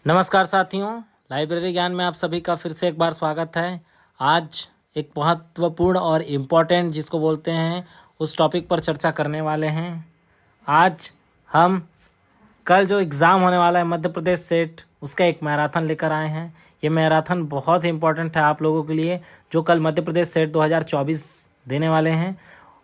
नमस्कार साथियों, लाइब्रेरी ज्ञान में आप सभी का फिर से एक बार स्वागत है। आज एक महत्वपूर्ण और इम्पोर्टेंट जिसको बोलते हैं उस टॉपिक पर चर्चा करने वाले हैं। आज हम कल जो एग्ज़ाम होने वाला है मध्य प्रदेश सेट, उसका एक मैराथन लेकर आए हैं। ये मैराथन बहुत ही इम्पोर्टेंट है आप लोगों के लिए जो कल मध्य प्रदेश सेट 2024 देने वाले हैं।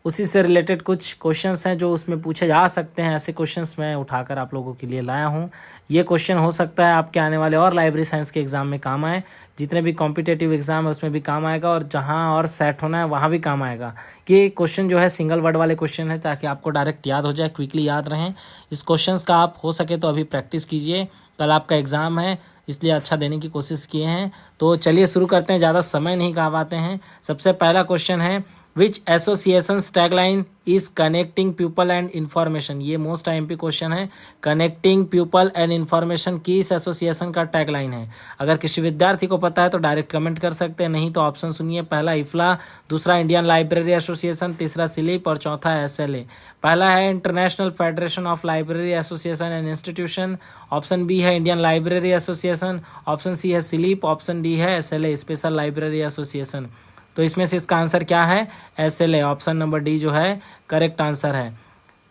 उसी से रिलेटेड कुछ क्वेश्चंस हैं जो उसमें पूछे जा सकते हैं। ऐसे क्वेश्चंस मैं उठाकर आप लोगों के लिए लाया हूं। ये क्वेश्चन हो सकता है आपके आने वाले और लाइब्रेरी साइंस के एग्ज़ाम में काम आए। जितने भी कॉम्पिटेटिव एग्ज़ाम है उसमें भी काम आएगा और जहां और सेट होना है वहां भी काम आएगा। कि क्वेश्चन जो है सिंगल वर्ड वाले क्वेश्चन है ताकि आपको डायरेक्ट याद हो जाए, क्विकली याद रहें। इस क्वेश्चन का आप हो सके तो अभी प्रैक्टिस कीजिए, कल आपका एग्ज़ाम है इसलिए अच्छा देने की कोशिश किए हैं। तो चलिए शुरू करते हैं, ज़्यादा समय नहीं गवाते हैं। सबसे पहला क्वेश्चन है, which association's tagline is connecting people and information. ये मोस्ट IMP क्वेश्चन है। कनेक्टिंग पीपल एंड इन्फॉर्मेशन किस एसोसिएशन का टैगलाइन है? अगर किसी विद्यार्थी को पता है तो डायरेक्ट कमेंट कर सकते हैं, नहीं तो ऑप्शन सुनिए। पहला इफ्ला, दूसरा इंडियन लाइब्रेरी एसोसिएशन, तीसरा सिलिप और चौथा SLA। पहला है international federation of library association and institution, option B है Indian library association, option C है सिलिप, ऑप्शन डी है SLA स्पेशल लाइब्रेरी एसोसिएशन। तो इसमें से इसका आंसर क्या है? SLA, ऑप्शन नंबर डी जो है करेक्ट आंसर है।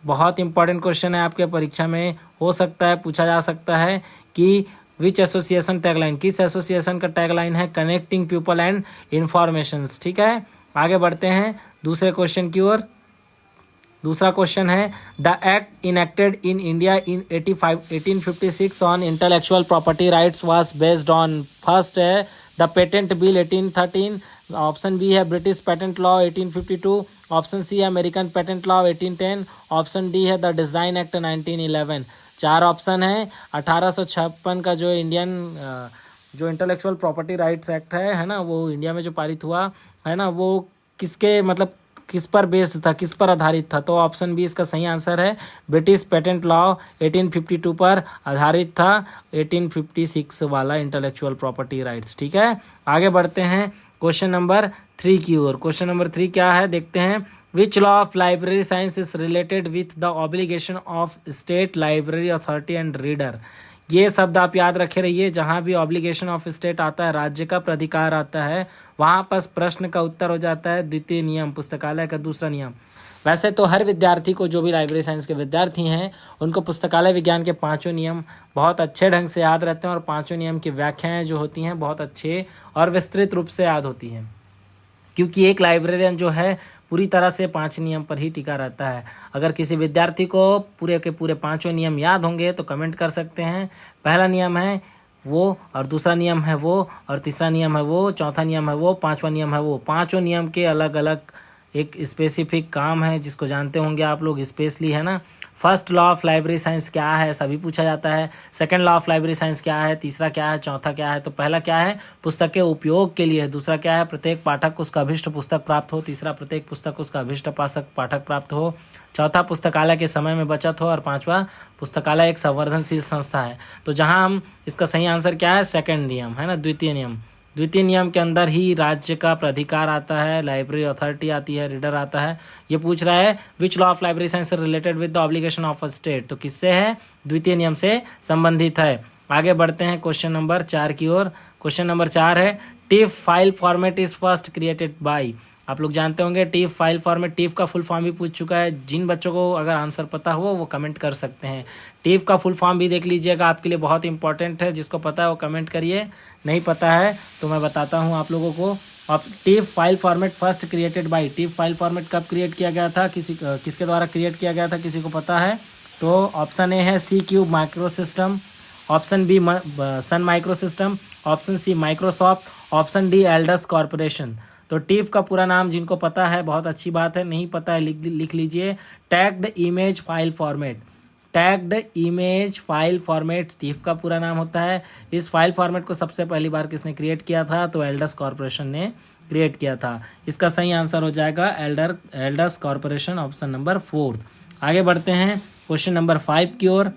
बहुत इंपॉर्टेंट क्वेश्चन है, आपके परीक्षा में हो सकता है पूछा जा सकता है कि विच एसोसिएशन टैगलाइन, किस एसोसिएशन का टैगलाइन है कनेक्टिंग पीपल एंड इंफॉर्मेशंस। ठीक है, आगे बढ़ते हैं दूसरे क्वेश्चन की ओर। दूसरा क्वेश्चन है, the act enacted in India in 1856 on intellectual property rights was based on. First है the patent bill 1813, option B है British patent law 1852, option C है American patent law 1810, option D है the design act 1911। चार option है। 1856 का जो Indian जो intellectual property rights act है ना, वो इंडिया में जो पारित हुआ है ना, वो किसके मतलब किस पर बेस्ड था, किस पर आधारित था? तो ऑप्शन बी इसका सही आंसर है। ब्रिटिश पेटेंट लॉ 1852 पर आधारित था, 1856 वाला इंटेलेक्चुअल प्रॉपर्टी राइट्स। ठीक है, आगे बढ़ते हैं क्वेश्चन नंबर 3 की ओर। क्वेश्चन नंबर 3 क्या है देखते हैं। Which law of library science is related with the obligation of state library authority and reader. ये शब्द आप याद रखे रहिए, जहां भी ऑब्लिगेशन ऑफ स्टेट आता है, राज्य का प्राधिकार आता है, वहां पर प्रश्न का उत्तर हो जाता है द्वितीय नियम, पुस्तकालय का दूसरा नियम। वैसे तो हर विद्यार्थी को, जो भी लाइब्रेरी साइंस के विद्यार्थी हैं, उनको पुस्तकालय विज्ञान के पांचों नियम बहुत अच्छे ढंग से याद रहते हैं और पांचों नियम की व्याख्याएं जो होती हैं बहुत अच्छे और विस्तृत रूप से याद होती हैं, क्योंकि एक लाइब्रेरियन जो है पूरी तरह से 5 नियम पर ही टिका रहता है। अगर किसी विद्यार्थी को पूरे के पूरे पांचों नियम याद होंगे तो कमेंट कर सकते हैं। पहला नियम है वो, और दूसरा नियम है वो, और तीसरा नियम है वो, चौथा नियम है वो, पांचवा नियम है वो। पांचों नियम के अलग अलग एक स्पेसिफिक काम है जिसको जानते होंगे आप लोग स्पेशली, है ना। First law of library science क्या है, सभी पूछा जाता है। Second law of library science क्या है, तीसरा क्या है, चौथा क्या है? तो पहला क्या है, पुस्तक के उपयोग के लिए है। दूसरा क्या है, प्रत्येक पाठक को उसका अभिष्ट पुस्तक प्राप्त हो। तीसरा, प्रत्येक पुस्तक को उसका अभिष्ट पाठक प्राप्त हो। चौथा, पुस्तकालय के समय में बचत हो। और पांचवा, पुस्तकालय एक संवर्धनशील संस्था है। तो जहां हम इसका सही आंसर क्या है, सेकंड नियम है ना, द्वितीय नियम। द्वितीय नियम के अंदर ही राज्य का प्राधिकार आता है, लाइब्रेरी अथॉरिटी आती है, रीडर आता है। ये पूछ रहा है which law of library science related with the obligation of a state, तो किससे है, द्वितीय नियम से संबंधित है। आगे बढ़ते हैं क्वेश्चन नंबर 4 की ओर। क्वेश्चन नंबर 4 है, tiff file format is first created by. आप लोग जानते होंगे टिफ फाइल फॉर्मेट, टिफ का फुल फॉर्म भी पूछ चुका है। जिन बच्चों को अगर आंसर पता हो वो कमेंट कर सकते हैं। टिफ का फुल फॉर्म भी देख लीजिएगा, आपके लिए बहुत इंपॉर्टेंट है। जिसको पता है वो कमेंट करिए, नहीं पता है तो मैं बताता हूँ आप लोगों को। अब tiff file format first created by, tiff file format कब क्रिएट किया गया था, किसके द्वारा क्रिएट किया गया था, किसी को पता है? तो ऑप्शन ए है C cube micro system, option B Sun micro system, option C Microsoft, option D Aldus corporation. तो टिफ का पूरा नाम जिनको पता है बहुत अच्छी बात है, नहीं पता है लिख लीजिए, tagged image file format. Tagged image file format tiff का पूरा नाम होता है। इस फाइल फॉर्मेट को सबसे पहली बार किसने क्रिएट किया था, तो एल्डस कॉर्पोरेशन ने क्रिएट किया था। इसका सही आंसर हो जाएगा एल्डस कॉर्पोरेशन, ऑप्शन नंबर 4। आगे बढ़ते हैं क्वेश्चन नंबर 5 की ओर।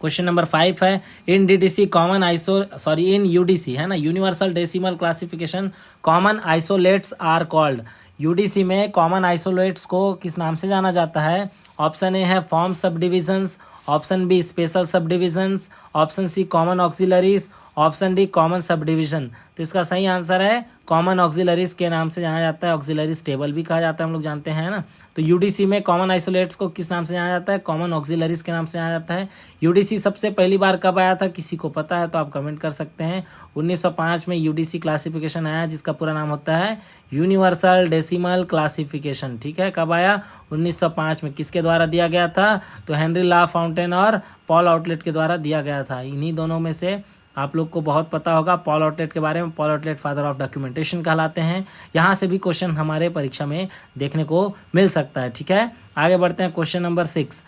क्वेश्चन नंबर 5 है, in DDC common in UDC है ना, universal decimal classification, common isolates are called. UDC में कॉमन आइसोलेट्स को किस नाम से जाना जाता है? ऑप्शन ए है form sub divisions, option B special sub divisions, option C common auxiliaries, option D common sub division. तो इसका सही आंसर है कॉमन ऑक्सिलरीज के नाम से जाना जाता है, ऑक्सिलरीज टेबल भी कहा जाता है, हम लोग जानते हैं ना। तो यूडीसी में कॉमन आइसोलेट्स को किस नाम से जाना जाता है? कॉमन ऑक्सिलरीज के नाम से जाना जाता है। यूडीसी सबसे पहली बार कब आया था, किसी को पता है तो आप कमेंट कर सकते हैं। 1905 में यूडीसी क्लासिफिकेशन आया, जिसका पूरा नाम होता है यूनिवर्सल डेसिमल क्लासिफिकेशन। ठीक है, कब आया? 1905 में। किसके द्वारा दिया गया था? तो हेनरी ला फाउंटेन और पॉल आउटलेट के द्वारा दिया गया था। इन्हीं दोनों में से आप लोग को बहुत पता होगा पॉल आउटलेट के बारे में। Paul outlet father of documentation कहलाते हैं। यहाँ से भी क्वेश्चन हमारे परीक्षा में देखने को मिल सकता है। ठीक है, आगे बढ़ते हैं। क्वेश्चन नंबर 6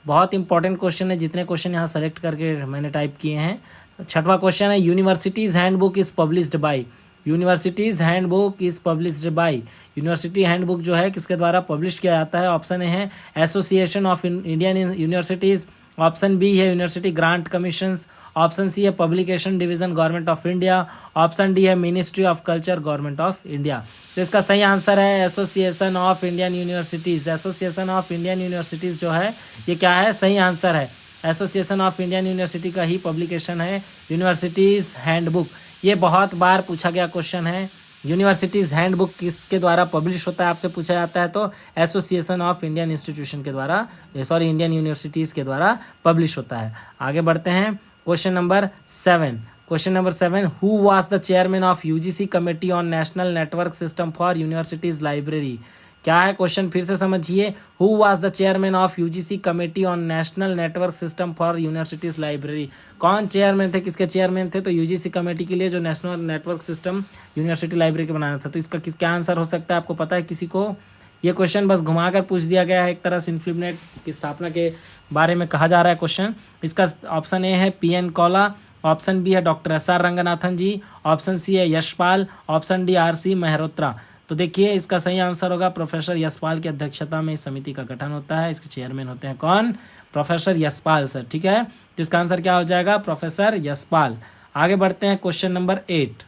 बहुत इंपॉर्टेंट क्वेश्चन है, जितने क्वेश्चन यहाँ सेलेक्ट करके मैंने टाइप किए हैं। 6वां क्वेश्चन है, universities handbook is published by. Universities handbook is published by. University handbook जो है किसके द्वारा पब्लिश किया जाता है? ऑप्शन ए है association of Indian universities, option B है university grant commissions, option C है publication division government of India, option D है ministry of culture government of India. तो इसका सही आंसर है association of Indian universities. Association of Indian universities जो है ये क्या है? सही आंसर है। एसोसिएशन ऑफ इंडियन यूनिवर्सिटी का ही पब्लिकेशन है यूनिवर्सिटीज हैंडबुक। ये बहुत बार पूछा गया क्वेश्चन है। यूनिवर्सिटीज हैंडबुक किसके द्वारा पब्लिश होता है आपसे पूछा जाता है? तो एसोसिएशन ऑफ इंडियन इंस्टीट्यूशन के द्वारा, सॉरी इंडियन यूनिवर्सिटीज के द्वारा पब्लिश होता है। आगे बढ़ते हैं। Question number 7। Question number 7, who was the chairman of UGC committee on national network system for universities library? क्या है क्वेश्चन? फिर से समझिए। Who was the chairman of UGC committee on national network system for universities library? कौन chairman थे, किसके chairman थे? तो यूजीसी कमेटी के लिए जो national network system university library के बनाना था। तो इसका किसका आंसर हो सकता है? आपको पता है किसी को? ये क्वेश्चन बस घुमाकर पूछ दिया गया है। एक तरह से इन्फिनिट की स्थापना के बारे में कहा जा रहा है क्वेश्चन। इसका ऑप्शन ए है पीएन कौला, ऑप्शन बी है डॉक्टर एसआर रंगनाथन जी, ऑप्शन सी है Yashpal, option D RC Mehrotra. तो देखिए इसका सही आंसर होगा प्रोफेसर यशपाल की अध्यक्षता में इस समिति का गठन होता है। इसके चेयरमैन होते हैं कौन? Professor Yashpal sir. ठीक है, तो इसका आंसर क्या हो जाएगा? प्रोफेसर यशपाल। आगे बढ़ते हैं। Question number 8,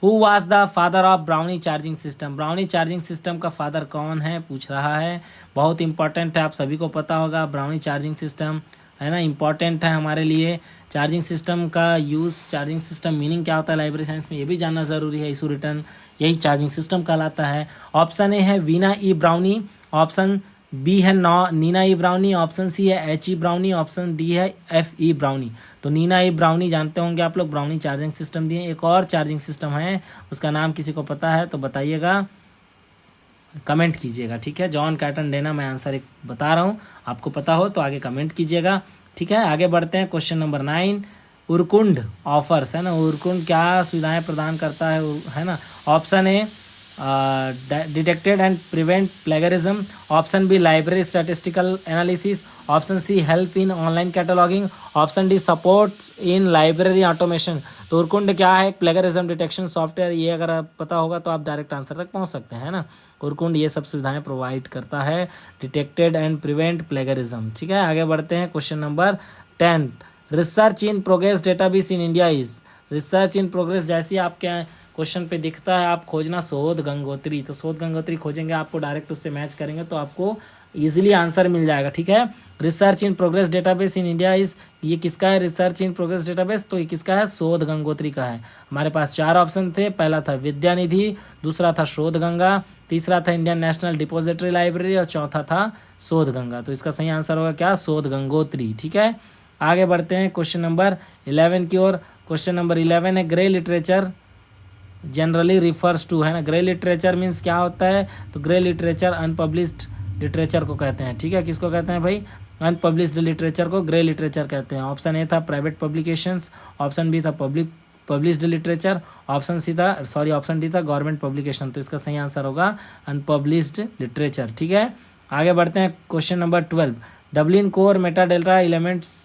who was the father of brownie charging system? Brownie charging system का फादर कौन है पूछ रहा है। बहुत इंपॉर्टेंट है, आप सभी को पता होगा ब्राउनी चार्जिंग सिस्टम है ना, इंपॉर्टेंट है हमारे लिए। चार्जिंग सिस्टम का यूज़, चार्जिंग सिस्टम मीनिंग क्या होता है लाइब्रेरी साइंस में, ये भी जानना ज़रूरी है। इशू रिटर्न यही चार्जिंग सिस्टम कहलाता है। ऑप्शन ए है वीना ई ब्राउनी, ऑप्शन बी है नीना ई ब्राउनी, ऑप्शन सी है H E brownie, option D है एफ ई ब्राउनी। तो नीना ई ब्राउनी जानते होंगे आप लोग, ब्राउनी चार्जिंग सिस्टम दिए। एक और चार्जिंग सिस्टम है, उसका नाम किसी को पता है तो बताइएगा, कमेंट कीजिएगा। ठीक है, जॉन कैटन डेना, मैं आंसर एक बता रहा हूँ, आपको पता हो तो आगे कमेंट कीजिएगा। ठीक है, आगे बढ़ते हैं। क्वेश्चन नंबर 9, उरकुंड ऑफर्स है ना, उरकुंड क्या सुविधाएं प्रदान करता है ना। Option A detected and prevent plagiarism, option B library statistical analysis, option C help in online cataloguing, option D support in library automation. तो उरकुंड क्या है? Plagiarism detection software. ये अगर आप पता होगा तो आप डायरेक्ट आंसर तक पहुंच सकते हैं ना। उरकुंड ये सब सुविधाएं प्रोवाइड करता है, डिटेक्टेड एंड प्रिवेंट प्लेगरिज्म। ठीक है, आगे बढ़ते हैं। Question number 10, research in progress database in India is. Research in progress जैसी आपके क्वेश्चन पे दिखता है, आप खोजना शोध गंगोत्री। तो शोध गंगोत्री खोजेंगे, आपको डायरेक्ट उससे मैच करेंगे तो आपको इजीली आंसर मिल जाएगा। ठीक है, research in progress database in India is, ये किसका है? रिसर्च इन प्रोग्रेस डेटाबेस, तो ये किसका है? शोध गंगोत्री का है। हमारे पास 4 ऑप्शन थे, पहला था विद्यानिधि, दूसरा था शोध गंगा, तीसरा था इंडियन नेशनल डिपोजिटरी लाइब्रेरी और चौथा था शोध गंगा। तो इसका सही आंसर होगा क्या? शोध गंगोत्री। ठीक है, आगे बढ़ते हैं क्वेश्चन नंबर 11 की ओर। क्वेश्चन नंबर 11 है, grey literature generally refers to, है ना। ग्रे लिटरेचर मीन्स क्या होता है? तो ग्रे लिटरेचर अनपब्लिश्ड लिटरेचर को कहते हैं। ठीक है, किसको कहते हैं भाई? अनपब्लिश्ड लिटरेचर को ग्रे लिटरेचर कहते हैं। ऑप्शन ए था प्राइवेट पब्लिकेशंस, ऑप्शन बी था पब्लिश्ड लिटरेचर, ऑप्शन डी था गवर्नमेंट पब्लिकेशन। तो इसका सही आंसर होगा अनपब्लिश्ड लिटरेचर। ठीक है, आगे बढ़ते हैं। Question number 12, Dublin core Meta data elements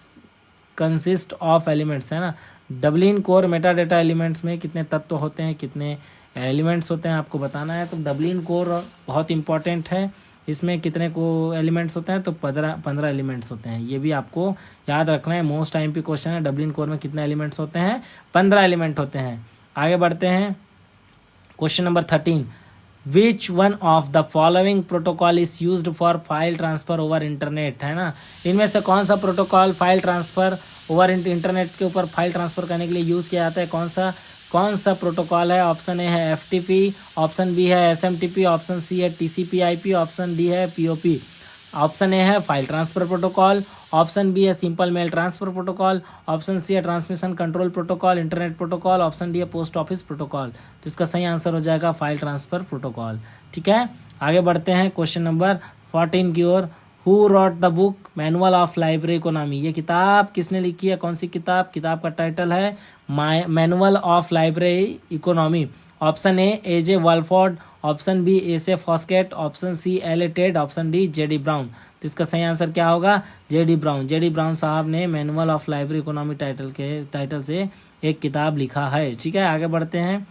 consist of elements, है ना। Dublin core Meta data elements में कितने तत्व होते हैं, कितने एलिमेंट्स होते हैं, आपको बताना है। तो डबलिन कोर बहुत इंपॉर्टेंट है, इसमें कितने को एलिमेंट्स होते हैं? तो 15 एलिमेंट्स होते हैं। ये भी आपको याद रखना है, मोस्ट टाइम पे क्वेश्चन है। डबलिन कोर में कितने एलिमेंट्स होते हैं? 15 एलिमेंट होते हैं। आगे बढ़ते हैं। Question number 13, which one of the following protocol is used for file transfer over internet, है ना। इनमें से कौन सा protocol file transfer over internet के ऊपर फाइल ट्रांसफर करने के लिए यूज़ किया जाता है, कौन सा प्रोटोकॉल है। ऑप्शन ए है FTP, ऑप्शन बी है SMTP, ऑप्शन सी है TCP/IP, ऑप्शन डी है POP। ऑप्शन ए है file transfer protocol, option B है simple mail transfer protocol, option C है transmission control protocol, internet protocol, option D है post office protocol. तो इसका सही आंसर हो जाएगा फाइल ट्रांसफर प्रोटोकॉल। ठीक है, आगे बढ़ते हैं क्वेश्चन नंबर 14 की ओर। Who wrote the book manual of library economy, ये किताब किसने लिखी है, कौन सी किताब का टाइटल है manual of library economy. Option A AJ Walford, option B AC Foskett, option C LA Ted, option D JD Brown. तो इसका सही आंसर क्या होगा, JD ब्राउन। JD ब्राउन साहब ने manual of library economy title से एक किताब लिखा है। ठीक है, आगे बढ़ते हैं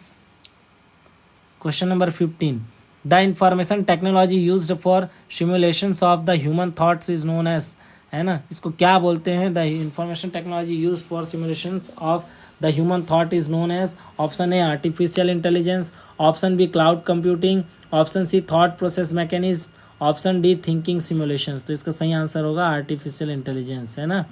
question number 15। The information technology used for simulations of the human thoughts is known as, है ना, इसको क्या बोलते हैं। The information technology used for simulations of the human thought is known as, option A artificial intelligence, option B cloud computing, option C thought process mechanism, option D thinking simulations. तो इसका सही answer होगा artificial intelligence, है ना,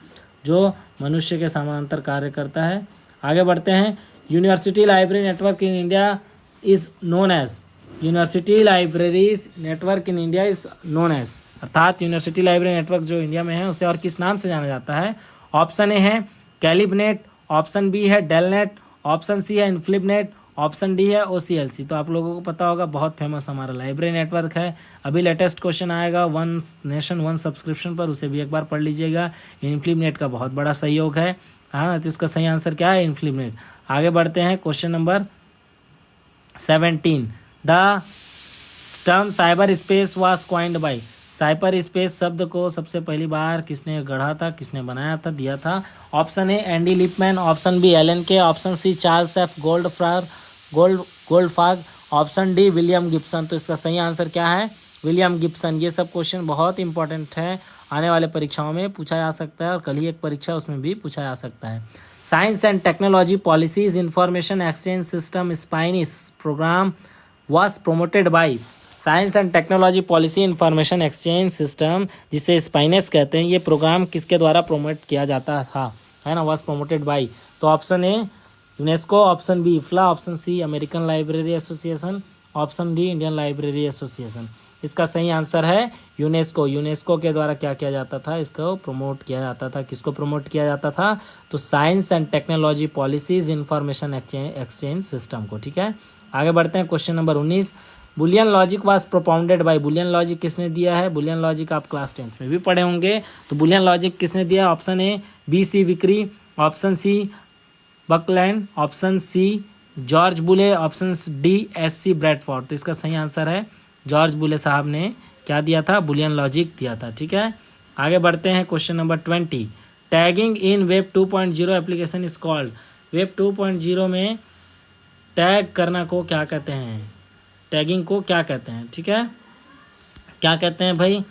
जो मनुष्य के समानांतर कार्य करता है। आगे बढ़ते हैं। University library network in India is known as, university libraries network in India is known as, अर्थात यूनिवर्सिटी लाइब्रेरी नेटवर्क जो इंडिया में है उसे और किस नाम से जाना जाता है। ऑप्शन ए है कैलिबनेट, ऑप्शन बी है डेलनेट, ऑप्शन सी है इन्फ्लिबनेट, ऑप्शन डी है OCLC। तो आप लोगों को पता होगा, बहुत फेमस हमारा लाइब्रेरी नेटवर्क है। अभी लेटेस्ट क्वेश्चन आएगा वन नेशन वन सब्सक्रिप्शन पर, उसे भी एक बार पढ़ लीजिएगा। इन्फ्लिबनेट का बहुत बड़ा सहयोग है, हाँ। तो इसका सही आंसर क्या है, इन्फ्लिबनेट। आगे बढ़ते हैं question number 17। The term cyber space was coined bye, cyber space शब्द को सबसे पहली बार किसने गढ़ा था, किसने बनाया था, दिया था। Option A Andy Lippman, option B Alan Kay, option C Charles F Goldfarb, option D William Gibson. तो इसका सही आंसर क्या है, विलियम गिब्सन। ये सब क्वेश्चन बहुत इंपॉर्टेंट है, आने वाले परीक्षाओं में पूछा जा सकता है, और कल ही एक परीक्षा उसमें भी पूछा जा सकता है। Science and technology policies information exchange system SPINES program was promoted by, science and technology policy information exchange system, जिसे स्पाइनेस कहते हैं, ये प्रोग्राम किसके द्वारा प्रोमोट किया जाता था, है ना, was promoted by। तो option A UNESCO, option B IFLA, option C American Library association, option D Indian library Association. इसका सही आंसर है यूनेस्को। यूनेस्को के द्वारा क्या किया जाता था, इसको प्रमोट किया जाता था। किसको प्रमोट किया जाता था, तो science and technology policies information exchange system को। ठीक है, आगे बढ़ते हैं question number 19। Boolean logic was propounded bye, Boolean logic किसने दिया है, बुलियन लॉजिक आप क्लास 10th में भी पढ़े होंगे। तो बुलियन लॉजिक किसने दिया, option A BC Vickery, option C Buckland, option C George Boole, option D SC Bradford. तो इसका सही आंसर है जॉर्ज बुले साहब ने क्या दिया था, बुलियन लॉजिक दिया था। ठीक है, आगे बढ़ते हैं question number 20। Tagging in web 2.0 application is called, web 2.0 में टैग करना को क्या कहते हैं, टैगिंग को क्या कहते हैं। ठीक है, क्या कहते हैं भाई,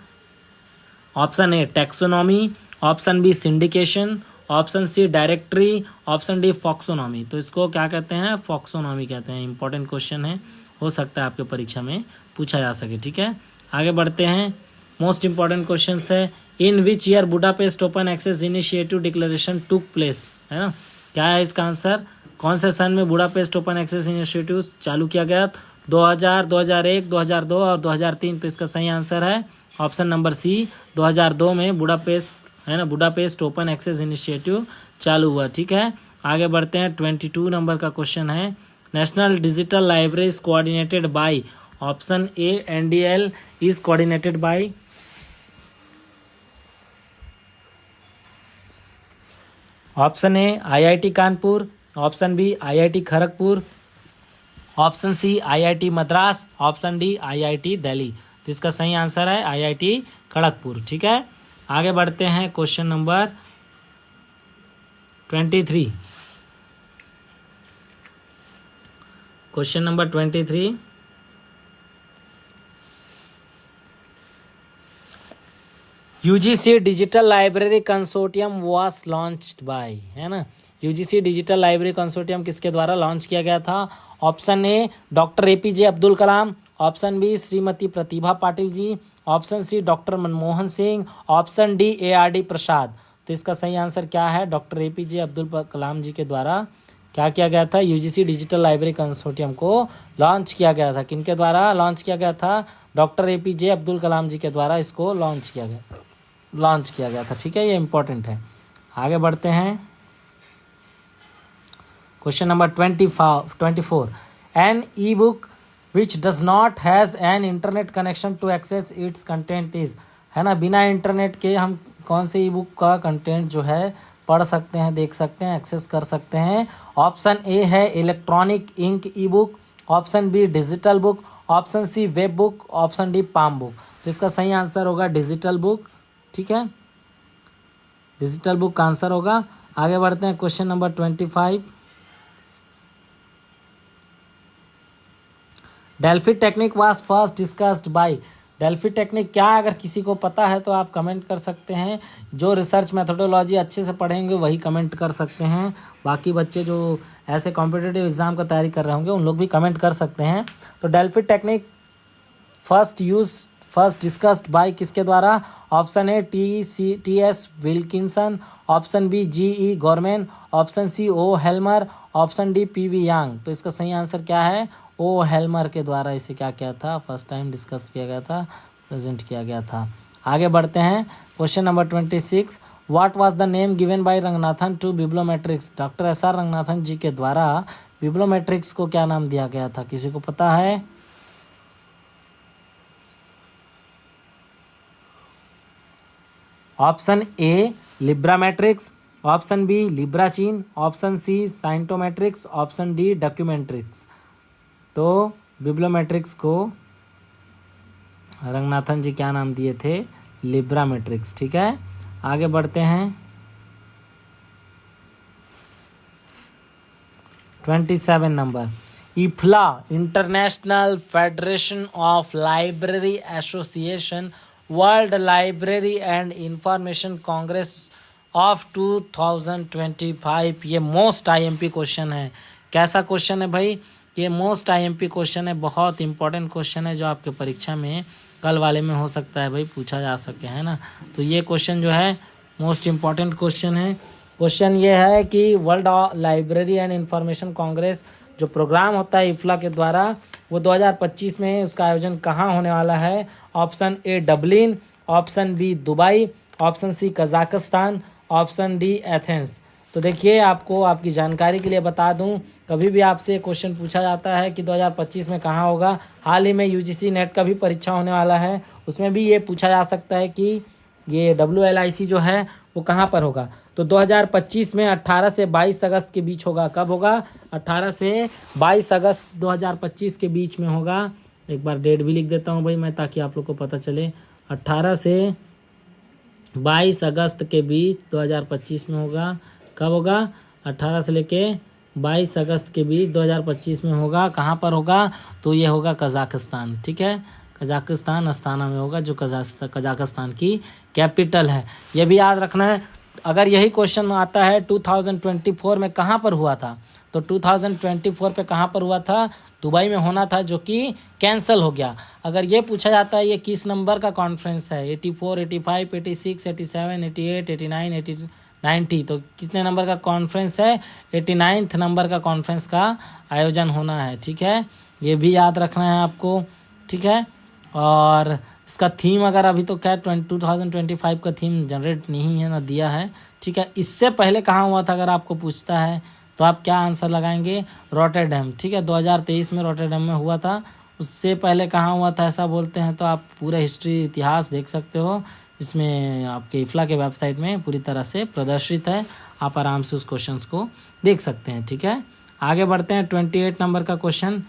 option A taxonomy, option B syndication, option C directory, option D folksonomy. तो इसको क्या कहते हैं, फॉक्सोनॉमी कहते हैं। इंपॉर्टेंट क्वेश्चन है, हो सकता है आपके परीक्षा में पूछा जा सके। ठीक है, आगे बढ़ते हैं। मोस्ट इंपॉर्टेंट क्वेश्चन है, in which year Budapest open access initiative declaration took place, है ना, क्या है इसका आंसर, कौन से सन में बुडापेस्ट ओपन एक्सेस इनिशिएटिव चालू किया गया, 2000, 2001, 2002 और 2003। तो इसका सही आंसर है ऑप्शन नंबर सी, 2002 में बुडापेस्ट, है ना, बुडापेस्ट ओपन एक्सेस इनिशिएटिव चालू हुआ। ठीक है, आगे बढ़ते हैं। 22 नंबर का क्वेश्चन है, National Digital Library is coordinated by, option A NDL is coordinated by, option A IIT Kanpur, option B IIT Kharagpur, option C IIT Madras, option D IIT Delhi. तो इसका सही आंसर है IIT खड़गपुर। ठीक है, आगे बढ़ते हैं question number 23। Question number 23, UGC digital library consortium was launched by, है ना, UGC डिजिटल लाइब्रेरी कंसोर्टियम किसके द्वारा लॉन्च किया गया था। Option A doctor APJ Abdul Kalam, option B Shrimati Pratibha Patil ji, option C doctor Manmohan Singh, option D ARD Prasad. तो इसका सही आंसर क्या है? डॉक्टर APJ अब्दुल कलाम जी के द्वारा क्या किया गया था? UGC डिजिटल लाइब्रेरी कंसोर्टियम को लॉन्च किया गया था। किनके द्वारा लॉन्च किया गया था? डॉक्टर APJ अब्दुल कलाम जी के द्वारा इसको लॉन्च किया गया था। ठीक है, ये इंपॉर्टेंट है। आगे बढ़ते हैं। Question number 24। An e book which does not has an internet connection to access its content is, है ना, बिना इंटरनेट के हम कौन से ई बुक का कंटेंट जो है पढ़ सकते हैं, देख सकते हैं, एक्सेस कर सकते हैं? ऑप्शन ए है electronic ink e book, option B digital book, option C web book, option D palm book. तो इसका सही आंसर होगा डिजिटल बुक। ठीक है, डिजिटल बुक का आंसर होगा। आगे बढ़ते हैं। Question number 25। Delphi technique was first discussed bye. Delphi technique क्या, अगर किसी को पता है तो आप कमेंट कर सकते हैं। जो रिसर्च मेथोडोलॉजी अच्छे से पढ़ेंगे वही कमेंट कर सकते हैं। बाकी बच्चे जो ऐसे कॉम्पिटिटिव एग्जाम का तैयारी कर रहे होंगे उन लोग भी कमेंट कर सकते हैं। तो Delphi technique first discussed by किसके द्वारा? Option A TS Wilkinson, option B GE government, option C O Helmer, option D PV Yang. तो इसका सही आंसर क्या है? O हेल्मर के द्वारा इसे क्या किया था? फर्स्ट टाइम डिस्कस किया गया था, प्रेजेंट किया गया था। आगे बढ़ते हैं। Question number 26। What was the name given by Ranganathan to bibliometrics. Doctor SR Ranganathan ji के द्वारा बिब्लोमेट्रिक्स को क्या नाम दिया गया था? किसी को पता है? Option A librametrics, option B librachine, option C scientometrics, option D documentrics. तो बिब्लोमेट्रिक्स को रंगनाथन जी क्या नाम दिए थे? लिब्रामेट्रिक्स। ठीक है, आगे बढ़ते हैं। 27 number. IFLA international federation of library association world library and information congress of 2025। ये मोस्ट IMP क्वेश्चन है। कैसा क्वेश्चन है भाई? ये मोस्ट IMP क्वेश्चन है, बहुत इंपॉर्टेंट क्वेश्चन है जो आपके परीक्षा में कल वाले में हो सकता है भाई पूछा जा सके, है ना। तो ये क्वेश्चन जो है मोस्ट इम्पॉर्टेंट क्वेश्चन है। क्वेश्चन ये है कि world library and information Congress जो प्रोग्राम होता है इफ्ला के द्वारा वो 2025 में उसका आयोजन कहाँ होने वाला है? Option A Dublin, option B Dubai, option C Kazakhstan, option D Athens. तो देखिए, आपको आपकी जानकारी के लिए बता दूं, कभी भी आपसे क्वेश्चन पूछा जाता है कि 2025 में कहाँ होगा। हाल ही में UGC नेट का भी परीक्षा होने वाला है, उसमें भी ये पूछा जा सकता है कि ये WLIC जो है वो कहाँ पर होगा। तो 2025 में 18 से 22 अगस्त के बीच होगा। कब होगा? 18 से 22 अगस्त 2025 के बीच में होगा। एक बार डेट भी लिख देता हूँ भाई मैं, ताकि आप लोग को पता चले। 18 से 22 अगस्त के बीच 2025 में होगा। कब होगा? 18 से लेके 22 अगस्त के बीच 2025 में होगा। कहाँ पर होगा? तो ये होगा कजाकिस्तान। ठीक है, कजाकिस्तान अस्ताना में होगा, जो कजाकिस्तान की कैपिटल है। ये भी याद रखना है। अगर यही क्वेश्चन आता है 2024 में कहाँ पर हुआ था, तो 2024 पे कहाँ पर हुआ था? दुबई में होना था, जो कि कैंसिल हो गया। अगर ये पूछा जाता है ये किस नंबर का कॉन्फ्रेंस है, 84, 85, 86, 87, 88, 89, 90, तो कितने नंबर का कॉन्फ्रेंस है? 89 नंबर का कॉन्फ्रेंस का आयोजन होना है। ठीक है, ये भी याद रखना है आपको। ठीक है, और इसका थीम अगर अभी तो क्या 2025 का थीम जनरेट नहीं है ना दिया है। ठीक है, इससे पहले कहाँ हुआ था अगर आपको पूछता है तो आप क्या आंसर लगाएंगे? रॉटरडैम। ठीक है, 2023 में रॉटरडैम में हुआ था। उससे पहले कहाँ हुआ था ऐसा बोलते हैं तो आप पूरा हिस्ट्री इतिहास देख सकते हो, इसमें आपके इफ्ला के वेबसाइट में पूरी तरह से प्रदर्शित है। आप आराम से उस क्वेश्चन को देख सकते हैं। ठीक है, आगे बढ़ते हैं। 28 नंबर का क्वेश्चन,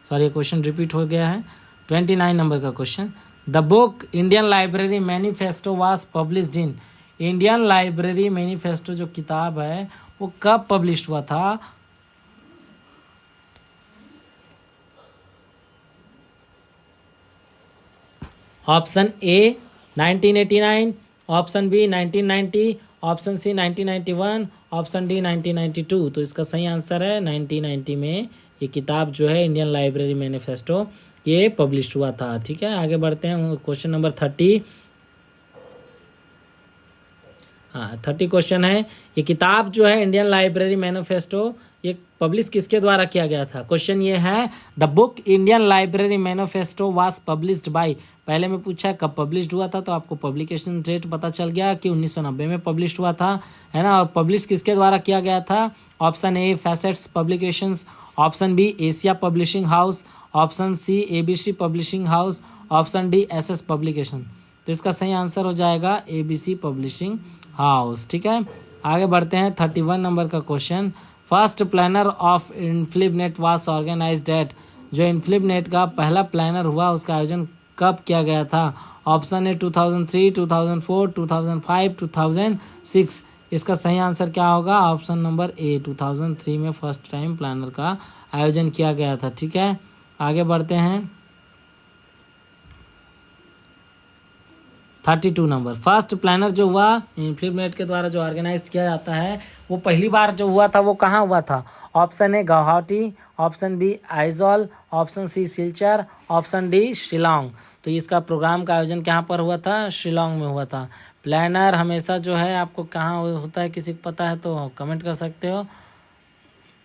सॉरी क्वेश्चन रिपीट हो गया है। 29 नंबर का question. The book Indian Library Manifesto was published in. Indian Library Manifesto जो किताब है वो कब पब्लिश हुआ था? Option A 1989, option B 1990, option C 1991, option D 1992। तो इसका सही आंसर है 1990 में ये किताब जो है इंडियन लाइब्रेरी मैनिफेस्टो ये पब्लिश हुआ था। ठीक है, आगे बढ़ते हैं क्वेश्चन नंबर 30। 30 क्वेश्चन है, ये किताब जो है इंडियन लाइब्रेरी मैनिफेस्टो ये पब्लिश किसके द्वारा किया गया था। क्वेश्चन ये है, the book Indian Library Manifesto was published by. पहले में पूछा कब पब्लिश हुआ था, तो आपको पब्लिकेशन डेट पता चल गया कि 1990 में पब्लिश हुआ था, है ना। और पब्लिश किसके द्वारा किया गया था। Option A Facets Publications, option B Asia Publishing House, option C ABC Publishing House, option D SS Publication. तो इसका सही आंसर हो जाएगा एबीसी पब्लिशिंग हाउस। ठीक है, आगे बढ़ते हैं 31 नंबर का question. First planner of INFLIBNET was organized at. जो इन्फ्लिबनेट का पहला प्लानर हुआ उसका आयोजन कब किया गया था। ऑप्शन ए 2003, 2004, 2005, 2006। इसका सही आंसर क्या होगा। ऑप्शन नंबर ए 2003 में फर्स्ट टाइम प्लानर का आयोजन किया गया था। ठीक है, आगे बढ़ते हैं 32 नंबर। फर्स्ट प्लानर जो हुआ इन्फ्लिबनेट के द्वारा जो ऑर्गेनाइज किया जाता है वो पहली बार जो हुआ था वो कहाँ हुआ था। Option A Guwahati, option B Aizawl, option C Silchar, option D Shillong. तो इसका प्रोग्राम का आयोजन कहाँ पर हुआ था, शिलोंग में हुआ था। प्लानर हमेशा जो है आपको कहाँ होता है किसी को पता है तो कमेंट कर सकते हो।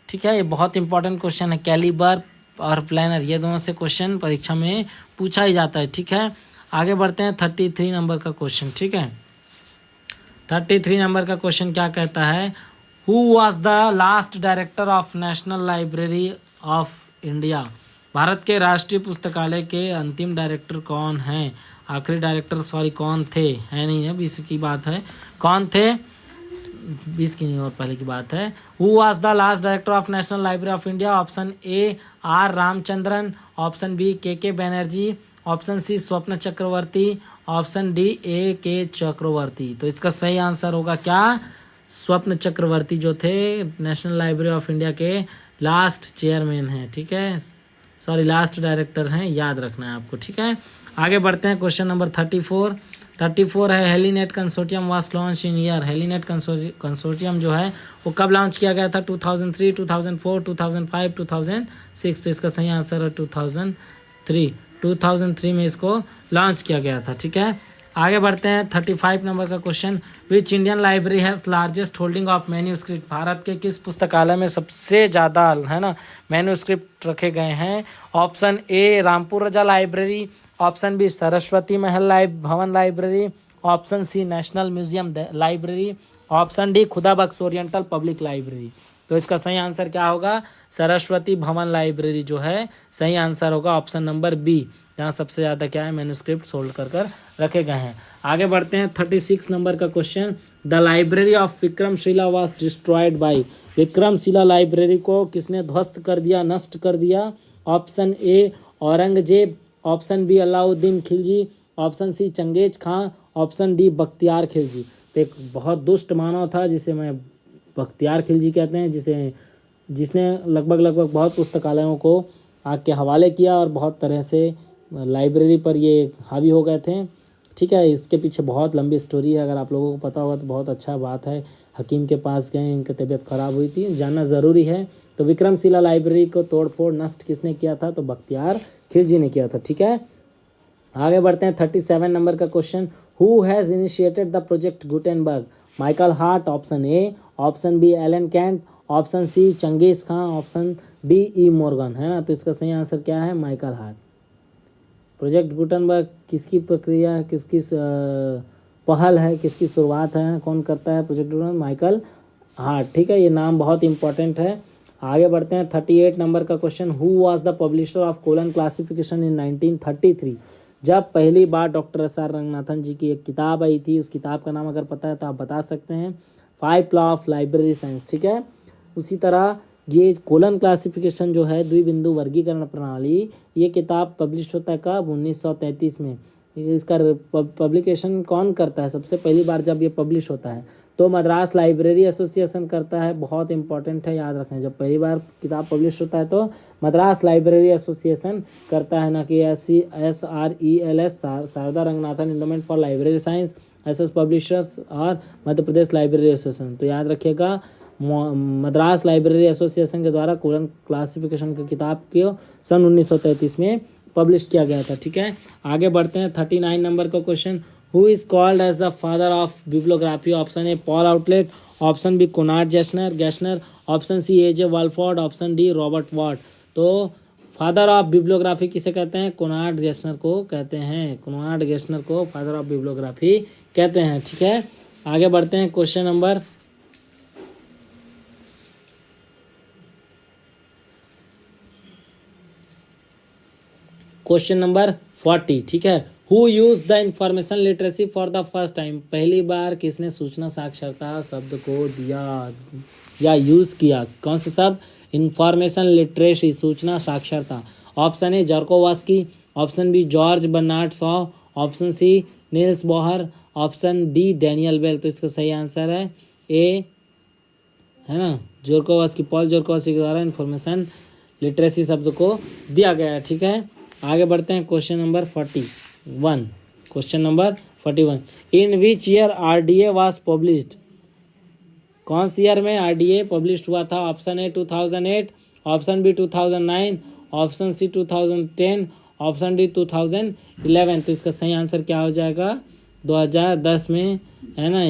ठीक है, ये बहुत इंपॉर्टेंट क्वेश्चन है। कैलिबर और प्लानर ये दोनों से क्वेश्चन परीक्षा में पूछा ही जाता है। ठीक है, आगे बढ़ते हैं 33 नंबर का क्वेश्चन। ठीक है, 33 नंबर का क्वेश्चन क्या कहता है, who was the last director of National Library of India. Bharat के राष्ट्रीय पुस्तकालय के अंतिम डायरेक्टर कौन हैं। आखिरी डायरेक्टर कौन थे, है नहीं है 20 की बात है, कौन थे 20 की नहीं और पहले की बात है। Who was the last director of National Library of India. Option A R Ramachandran, option B K Banerjee, option C स्वप्न चक्रवर्ती, ऑप्शन डी ए के चक्रवर्ती। तो इसका सही आंसर होगा क्या, स्वप्न चक्रवर्ती जो थे नेशनल लाइब्रेरी ऑफ इंडिया के लास्ट चेयरमैन हैं। ठीक है, लास्ट डायरेक्टर हैं, याद रखना है आपको। ठीक है, आगे बढ़ते हैं क्वेश्चन नंबर 34 है, HELINET consortium was launch in year. HELINET consortium जो है वो कब लॉन्च किया गया था। 2003, 2004, 2005, 2006। तो इसका सही आंसर है 2003 में इसको लॉन्च किया गया था। ठीक है, आगे बढ़ते हैं 35 नंबर का question, which Indian library has largest holding of manuscript. Bharat के किस पुस्तकालय में सबसे ज़्यादा है ना मैन्यूस्क्रिप्ट रखे गए हैं। Option A Rampur Raza Library, option B Saraswati Mahal Bhavan Library, option C National Museum Library, option D Khuda Bakhsh oriental public library. तो इसका सही आंसर क्या होगा, सरस्वती भवन लाइब्रेरी जो है सही आंसर होगा ऑप्शन नंबर बी, जहाँ सबसे ज़्यादा क्या है मैन्यूस्क्रिप्ट होल्ड कर रखे गए हैं। आगे बढ़ते हैं 36 नंबर का question, the library of Vikramshila was destroyed by. Vikramshila library को किसने ध्वस्त कर दिया, नष्ट कर दिया। Option A Aurangzeb, option B Alauddin Khilji, option C Changez Khan, option D Bakhtiyar Khilji. तो एक बहुत दुष्ट मानव था जिसे मैं बख्तियार खिलजी कहते हैं, जिसने लगभग बहुत पुस्तकालयों को आग के हवाले किया और बहुत तरह से लाइब्रेरी पर ये हावी हो गए थे। ठीक है, इसके पीछे बहुत लंबी स्टोरी है, अगर आप लोगों को पता होगा तो बहुत अच्छा बात है। हकीम के पास गए, इनकी तबीयत खराब हुई थी, जानना ज़रूरी है। तो विक्रमशिला लाइब्रेरी को तोड़फोड़ नष्ट किसने किया था, तो बख्तियार खिलजी ने किया था। ठीक है, आगे बढ़ते हैं 37 नंबर का question, who has initiated the Project Gutenberg. Michael Hart, option A, option B Allen Kent, option C Changez Khan, option D E Morgan, है ना। तो इसका सही आंसर क्या है, माइकल हार्ट। प्रोजेक्ट गुटेनबर्ग किसकी प्रक्रिया है, किसकी पहल है, किसकी शुरुआत है, कौन करता है प्रोजेक्ट गुटेनबर्ग, माइकल हार्ट। ठीक है, ये नाम बहुत इंपॉर्टेंट है। आगे बढ़ते हैं 38 नंबर का question, who was the publisher of colon classification इन 1933। जब पहली बार डॉक्टर एस.आर. रंगनाथन जी की एक किताब आई थी, उस किताब का नाम अगर पता है तो आप बता सकते हैं, 5 लॉ ऑफ लाइब्रेरी साइंस। ठीक है, उसी तरह ये कोलन क्लासिफिकेशन जो है द्विबिंदु वर्गीकरण प्रणाली, ये किताब पब्लिश होता है कब, 1933 में। इसका पब्लिकेशन कौन करता है, सबसे पहली बार जब ये पब्लिश होता है तो मद्रास लाइब्रेरी एसोसिएशन करता है। बहुत इंपॉर्टेंट है, याद रखें, जब पहली बार किताब पब्लिश होता है तो मद्रास लाइब्रेरी एसोसिएशन करता है, ना कि SRELS Sarada Ranganathan Endowment for Library Science, SS publishers और मध्य प्रदेश लाइब्रेरी एसोसिएशन। तो याद रखिएगा, मद्रास लाइब्रेरी एसोसिएशन के द्वारा कुरान क्लासिफिकेशन की किताब को सन 1933 में पब्लिश किया गया था। ठीक है, आगे बढ़ते हैं 39 नंबर का question. Who is called as the father of bibliography? Option A Paul Otlet, option B Konrad Gesner, option C A J Walford, option D Robert Watt. तो फादर ऑफ बिब्लियोग्राफी किसे कहते हैं? कोनार्ड गैशनर को कहते हैं। कोनार्ड गैशनर को father of bibliography कहते हैं। ठीक है, आगे बढ़ते हैं क्वेश्चन नंबर 40। ठीक है, who use the information literacy for the first time? पहली बार किसने सूचना साक्षरता शब्द को दिया या यूज किया? कौन सा शब्द? इंफॉर्मेशन लिटरेसी, सूचना साक्षरता। Option A Zurkowski, option B George Bernard Shaw, option C Niels Bohr, option D Daniel Bell. तो इसका सही आंसर है ए, है ना, जॉर्कोवास्की, पॉल जॉर्कोवास्की के द्वारा इंफॉर्मेशन लिटरेसी शब्द को दिया गया है। ठीक है, आगे बढ़ते हैं question number 41। Question number 41, in which year RDA was published? कौन सी ईयर में आरडीए पब्लिश हुआ था? Option A 2008, option B 2009, option C 2010, option D 2011। तो इसका सही आंसर क्या हो जाएगा? 2010 में, है ना,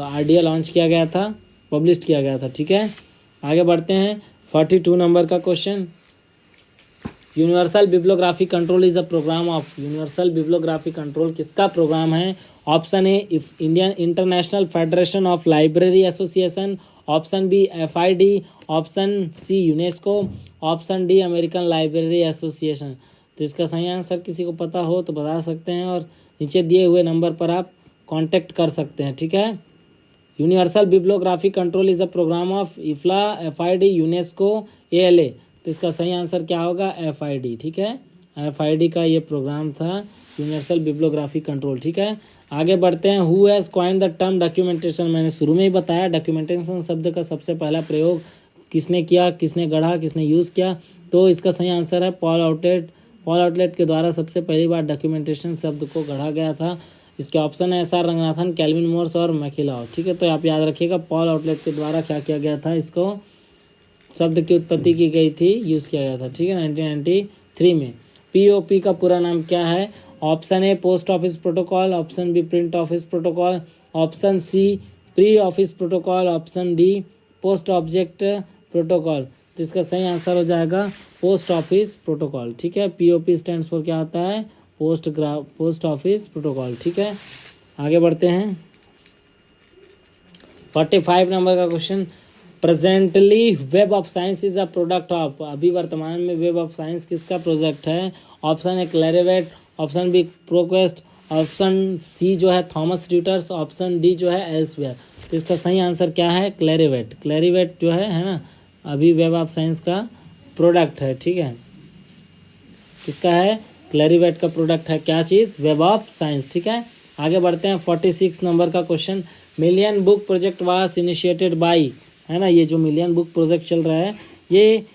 आरडीए लॉन्च किया गया था, पब्लिश किया गया था। ठीक है, आगे बढ़ते हैं 42 नंबर का question. Universal bibliography control is a programme of? Universal bibliography control किसका प्रोग्राम है? Option A Indian International federation of library association, option B FID, option C UNESCO, option D American Library association. तो इसका सही answer किसी को पता हो तो बता सकते हैं और नीचे दिए हुए नंबर पर आप कांटेक्ट कर सकते हैं। ठीक है, universal bibliography control is a programme of IFLA, FID, UNESCO, ALA. तो इसका सही आंसर क्या होगा? एफआईडी। ठीक है, एफआईडी का ये प्रोग्राम था, यूनिवर्सल बिब्लियोग्राफी कंट्रोल। ठीक है, आगे बढ़ते हैं। Who has coined the term documentation? मैंने शुरू में ही बताया, डॉक्यूमेंटेशन शब्द का सबसे पहला प्रयोग किसने किया, किसने गढ़ा, किसने यूज किया? तो इसका सही आंसर है पॉल आउटलेट। पॉल आउटलेट के द्वारा सबसे पहली बार डॉक्यूमेंटेशन शब्द को गढ़ा गया था। इसके ऑप्शन है एसआर रंगनाथन, कैल्विन मोर्स और मैकिलाउ। ठीक है, तो आप याद रखिएगा पॉल आउटलेट के द्वारा क्या किया गया था, इसको शब्द की उत्पत्ति की गई थी, यूज किया गया था। ठीक है, 1993 में। पीओपी का पूरा नाम क्या है? Option A post office protocol, option B print office protocol, option C pre office protocol, option D post object protocol. तो इसका सही आंसर हो जाएगा पोस्ट ऑफिस प्रोटोकॉल। ठीक है, पीओपी स्टैंड फॉर क्या होता है? Post office protocol. ठीक है, आगे बढ़ते हैं 45 नंबर का question. Presently web of science is a product of? अभी वर्तमान में वेब ऑफ साइंस किसका प्रोजेक्ट है? Option A Clarivate, option B ProQuest, option C जो है थॉमस रीटर्स, ऑप्शन डी जो है एल्सवेयर। तो इसका सही आंसर क्या है? क्लैरिवेट। क्लैरिवेट जो है ना, अभी वेब ऑफ साइंस का प्रोडक्ट है। ठीक है, किसका है? क्लैरिवेट का प्रोडक्ट है। क्या चीज़? Web of science. ठीक है, आगे बढ़ते हैं 46 नंबर का question. Million book project was initiated by, है ना, ये जो मिलियन बुक प्रोजेक्ट चल रहा है ये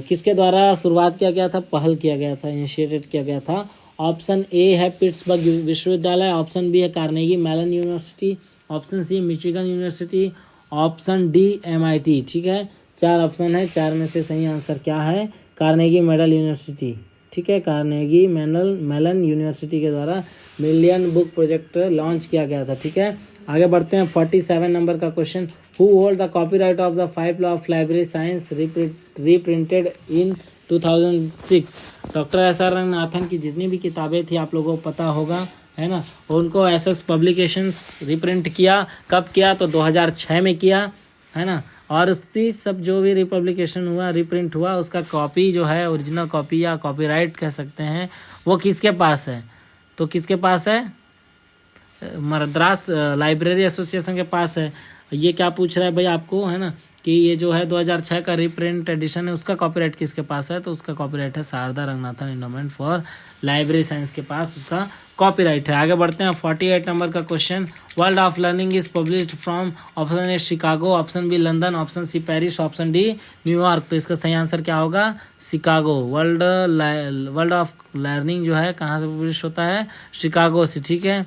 किसके द्वारा शुरुआत किया गया था, पहल किया गया था, इनिशिएटेड किया गया था? ऑप्शन ए है पिट्सबर्ग विश्वविद्यालय, ऑप्शन बी है Carnegie Mellon University, option C Michigan University, option D MIT। ठीक है, 4 ऑप्शन है, 4 में से सही आंसर क्या है? Carnegie medal university. ठीक है, कार्नेगी मेलन यूनिवर्सिटी के द्वारा मिलियन बुक प्रोजेक्ट लॉन्च किया गया था। ठीक है, आगे बढ़ते हैं 47 नंबर का question. Who hold the copyright of the 5 law of library science reprinted in 2006? Doctor S R Ranganathan की जितनी भी किताबें थी आप लोगों को पता होगा, है ना, उनको एसएस पब्लिकेशंस रिप्रिंट किया। कब किया? तो 2006 में किया, है ना। और उसी सब जो भी रिपब्लिकेशन हुआ, रिप्रिंट हुआ, उसका कॉपी जो है, ओरिजिनल कॉपी या कॉपीराइट कह सकते हैं, वो किसके पास है? तो किसके पास है? मद्रास लाइब्रेरी एसोसिएशन के पास है। ये क्या पूछ रहा है भाई आपको, है ना, कि ये जो है 2006 का रिप्रिंट एडिशन है, उसका कॉपीराइट किसके पास है? तो उसका कॉपीराइट है Sarada Ranganathan Endowment for Library Science के पास उसका कॉपीराइट है। आगे बढ़ते हैं 48 नंबर का question. World of Learning is published from? Option A Chicago, option B London, option C Paris, option D New York. तो इसका सही आंसर क्या होगा? शिकागो। वर्ल्ड ऑफ लर्निंग जो है कहाँ से पब्लिश होता है? शिकागो से। ठीक है,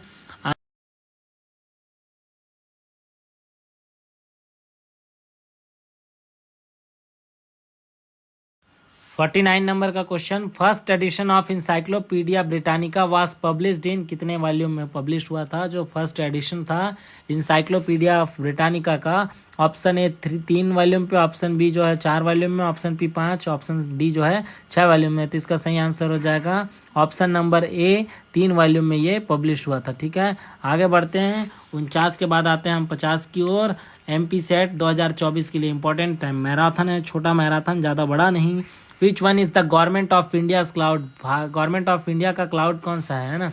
49 नंबर का question, first edition of encyclopedia Britannica was published इन, कितने वॉल्यूम में पब्लिश हुआ था जो फर्स्ट एडिशन था इंसाइक्लोपीडिया ऑफ ब्रिटानिका का? ऑप्शन ए 3 वॉल्यूम पे, ऑप्शन बी जो है 4 वॉल्यूम में, ऑप्शन बी 5, ऑप्शन डी जो है 6 वॉल्यूम में। तो इसका सही आंसर हो जाएगा ऑप्शन नंबर ए, 3 वॉल्यूम में ये पब्लिश हुआ था। ठीक है, आगे बढ़ते हैं। 49 के बाद आते हैं हम 50 की ओर। MP सेट 2024 के लिए इंपॉर्टेंट मैराथन है, छोटा मैराथन, ज़्यादा बड़ा नहीं। Which one is the government of India cloud? Government of India का क्लाउड कौन सा है ना?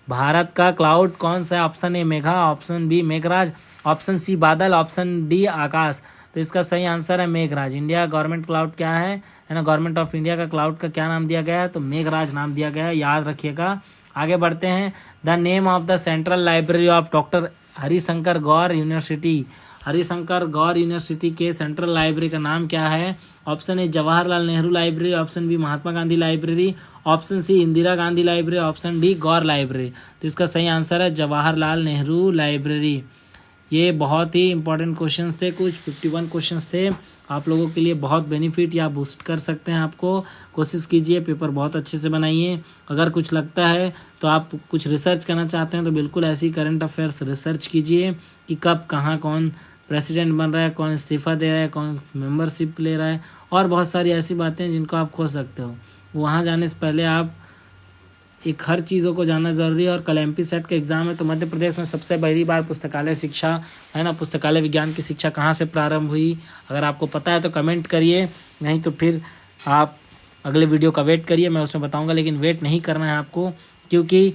भारत का क्लाउड कौन सा है? Option A Megha, option B Meghraj, option C बादल, ऑप्शन डी आकाश। तो इसका सही आंसर है मेघराज। इंडिया गवर्नमेंट क्लाउड क्या है ना? गवर्नमेंट ऑफ इंडिया का क्लाउड का क्या नाम दिया गया है? तो मेघराज नाम दिया गया है, याद रखिएगा। आगे बढ़ते हैं। The name of the central library of doctor Harishankar Gour university. Harishankar Gour university के सेंट्रल लाइब्रेरी का नाम क्या है? Option A Jawaharlal Nehru library, option B Mahatma Gandhi library, option C Indira Gandhi library, option D Gour library. तो इसका सही आंसर है जवाहरलाल नेहरू लाइब्रेरी। ये बहुत ही इंपॉर्टेंट क्वेश्चंस थे, कुछ 51 क्वेश्चंस थे आप लोगों के लिए, बहुत बेनिफिट या बूस्ट कर सकते हैं आपको। कोशिश कीजिए, पेपर बहुत अच्छे से बनाइए। अगर कुछ लगता है तो आप कुछ रिसर्च करना चाहते हैं तो बिल्कुल ऐसी करंट अफेयर्स रिसर्च कीजिए कि कब कहाँ कौन प्रेसिडेंट बन रहा है, कौन इस्तीफा दे रहा है, कौन मेंबरशिप ले रहा है, और बहुत सारी ऐसी बातें हैं जिनको आप खोज सकते हो। वहाँ जाने से पहले आप एक हर चीज़ों को जानना ज़रूरी है। और कल MP सेट का एग्ज़ाम है, तो मध्य प्रदेश में सबसे पहली बार पुस्तकालय शिक्षा है ना, पुस्तकालय विज्ञान की शिक्षा कहाँ से प्रारंभ हुई? अगर आपको पता है तो कमेंट करिए, नहीं तो फिर आप अगले वीडियो का वेट करिए, मैं उसमें बताऊँगा। लेकिन वेट नहीं करना है आपको, क्योंकि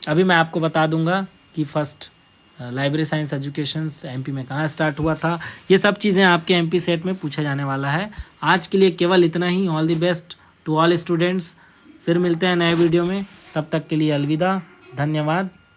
अभी मैं आपको बता दूँगा कि first library science education MP में कहाँ स्टार्ट हुआ था। ये सब चीज़ें आपके MP सेट में पूछा जाने वाला है। आज के लिए केवल इतना ही। All the best to all students. फिर मिलते हैं नए वीडियो में, तब तक के लिए अलविदा, धन्यवाद।